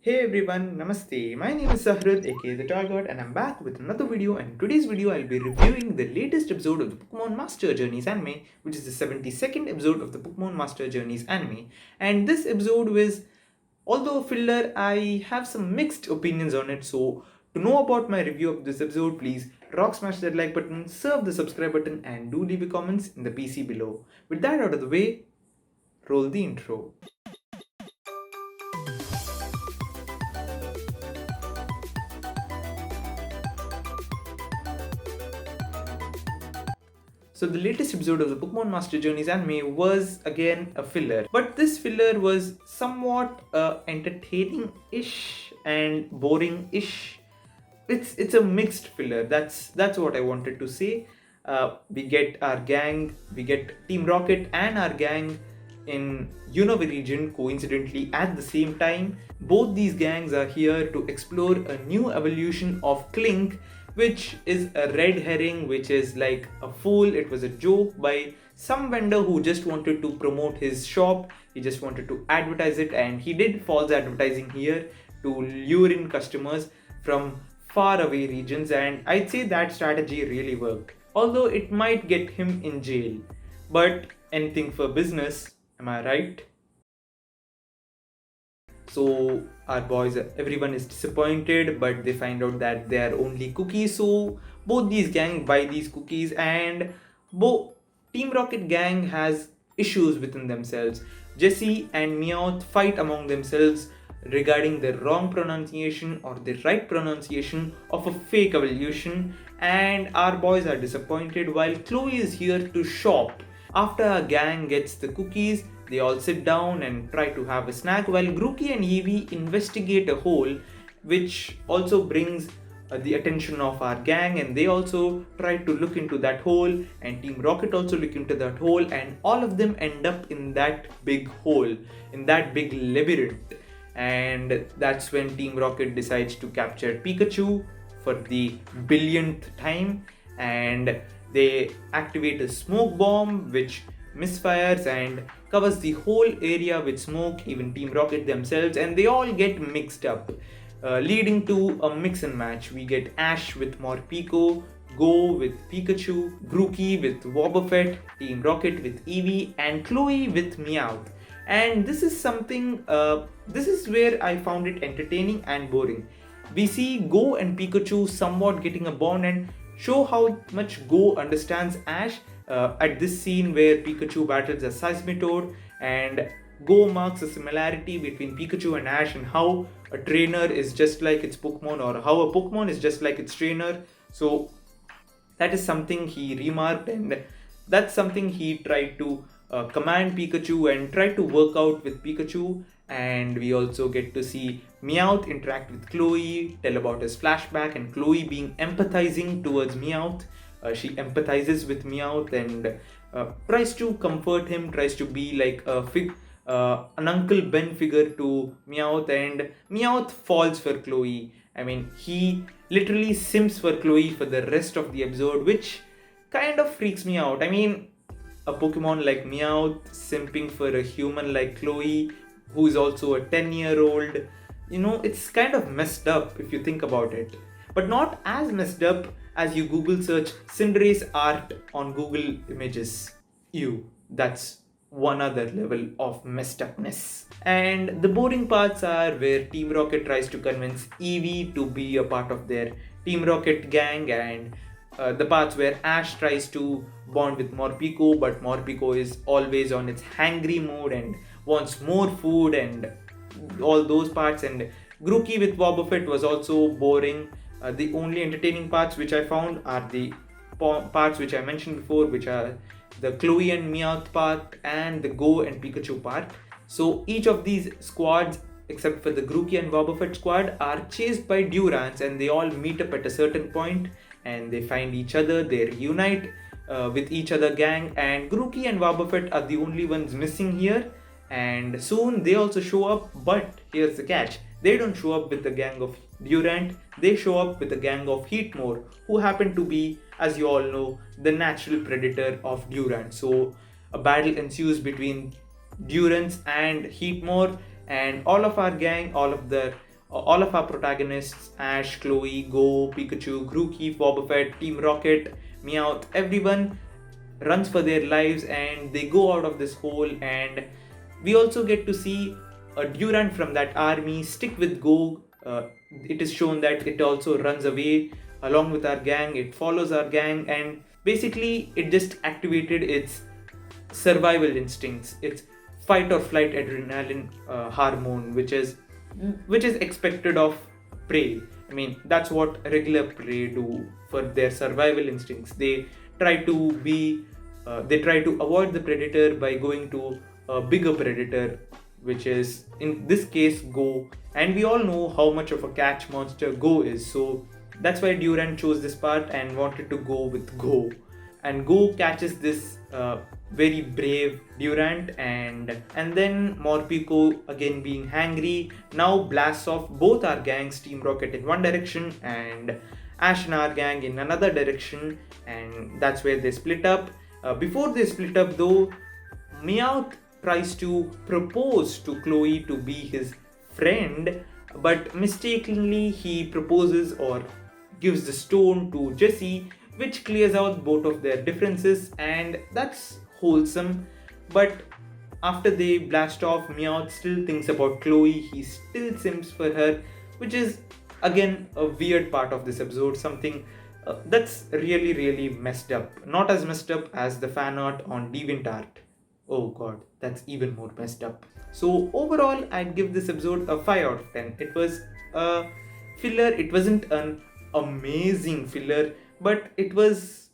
Hey everyone, Namaste. My name is Sahrudh, aka the Target, and I'm back with another video. And in today's video, I'll be reviewing the latest episode of the Pokemon Master Journeys anime, which is the 72nd episode of the Pokemon Master Journeys anime. And this episode was, although a filler, I have some mixed opinions on it. So, to know about my review of this episode, please rock smash that like button, serve the subscribe button, and do leave your comments in the PC below. With that out of the way, roll the intro. So the latest episode of the Pokemon Master Journeys anime was again a filler, but this filler was somewhat entertaining-ish and boring-ish. It's a mixed filler. That's what I wanted to say. We get our gang, we get Team Rocket and our gang in Unova region coincidentally at the same time. Both these gangs are here to explore a new evolution of Clink, which is a red herring, which is like a fool. It was a joke by some vendor who just wanted to promote his shop. He just wanted to advertise it, and he did false advertising here to lure in customers from far away regions, and I'd say that strategy really worked. Although it might get him in jail. But anything for business, am I right? So our boys, everyone is disappointed, but they find out that they are only cookies. So both these gang buy these cookies, and both Team Rocket gang has issues within themselves. Jesse and Meowth fight among themselves regarding the wrong pronunciation or the right pronunciation of a fake evolution, and our boys are disappointed while Chloe is here to shop. After our gang gets the cookies, they all sit down and try to have a snack while Grookey and Eevee investigate a hole, which also brings the attention of our gang, and they also try to look into that hole, and Team Rocket also look into that hole, and all of them end up in that big hole, in that big labyrinth. And that's when Team Rocket decides to capture Pikachu for the billionth time, and they activate a smoke bomb which misfires and covers the whole area with smoke, even Team Rocket themselves, and they all get mixed up, leading to a mix and match. We get Ash with Morpeko, Go with Pikachu, Grookey with Wobbuffet, Team Rocket with Eevee, and Chloe with Meowth. And this is something, this is where I found it entertaining and boring. We see Go and Pikachu somewhat getting a bond and show how much Go understands Ash at this scene where Pikachu battles a Seismitoad, and Go marks a similarity between Pikachu and Ash, and how a trainer is just like its Pokemon, or how a Pokemon is just like its trainer. So that is something he remarked, and that's something he tried to command Pikachu and try to work out with Pikachu. And we also get to see Meowth interact with Chloe, tell about his flashback, and Chloe being empathizing towards Meowth. She empathizes with Meowth and tries to comfort him, tries to be like an Uncle Ben figure to Meowth, and Meowth falls for Chloe. I mean, he literally simps for Chloe for the rest of the episode, which kind of freaks me out. I mean, a Pokemon like Meowth simping for a human like Chloe, who is also a 10-year-old, it's kind of messed up if you think about it. But not as messed up as you Google search Cinderace art on Google Images. Ew, that's one other level of messed upness. And the boring parts are where Team Rocket tries to convince Eevee to be a part of their Team Rocket gang, and the parts where Ash tries to bond with Morpeko, but Morpeko is always on its hangry mode and wants more food, and all those parts. And Grookey with Wobbuffet was also boring. The only entertaining parts which I found are the parts which I mentioned before, which are the Chloe and Meowth part and the Go and Pikachu part. So each of these squads, except for the Grookey and Wobbuffet squad, are chased by Durants, and they all meet up at a certain point and they find each other, they reunite with each other gang, and Grookey and Wobbuffet are the only ones missing here. And soon they also show up, but here's the catch. They don't show up with the gang of Durant, they show up with the gang of Heatmore, who happen to be, as you all know, the natural predator of Durant. So a battle ensues between Durance and Heatmore, and all of our gang, all of the all of our protagonists, Ash, Chloe, Go, Pikachu, Grookey, Wobbuffet, Team Rocket, Meowth, everyone runs for their lives and they go out of this hole. And we also get to see a Durant from that army stick with Go. It is shown that it also runs away along with our gang, it follows our gang, and basically it just activated its survival instincts, its fight or flight adrenaline hormone, which is expected of prey. I mean, that's what regular prey do for their survival instincts. They try to avoid the predator by going to a bigger predator, which is in this case Go. And we all know how much of a catch monster Go is, so that's why Durant chose this part and wanted to go with Go. And Go catches this very brave Durant, and then Morpeko, again being hangry, now blasts off both our gangs, Team Rocket in one direction and Ash and our gang in another direction, and that's where they split up. Before they split up though, Meowth tries to propose to Chloe to be his friend, but mistakenly he proposes or gives the stone to Jessie, which clears out both of their differences, and that's wholesome. But after they blast off, Meowth still thinks about Chloe, he still simps for her, which is again a weird part of this episode, something that's really, really messed up. Not as messed up as the fan art on DeviantArt. Oh god, that's even more messed up. So overall, I'd give this episode a 5 out of 10. It was a filler, it wasn't an amazing filler, but it was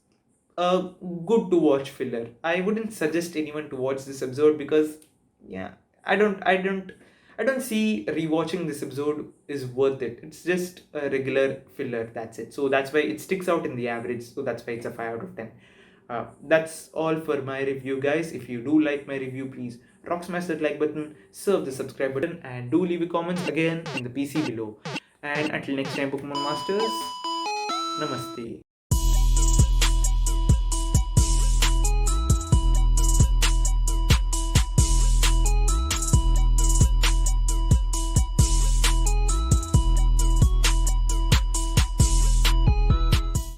a good to watch filler. I wouldn't suggest anyone to watch this episode because yeah, I don't see rewatching this episode is worth it. It's just a regular filler, that's it. So that's why it sticks out in the average. So that's why it's a 5 out of 10. That's all for my review, guys. If you do like my review, please rock smash that like button, serve the subscribe button, and do leave a comment again in the PC below. And until next time, Pokemon Masters, Namaste.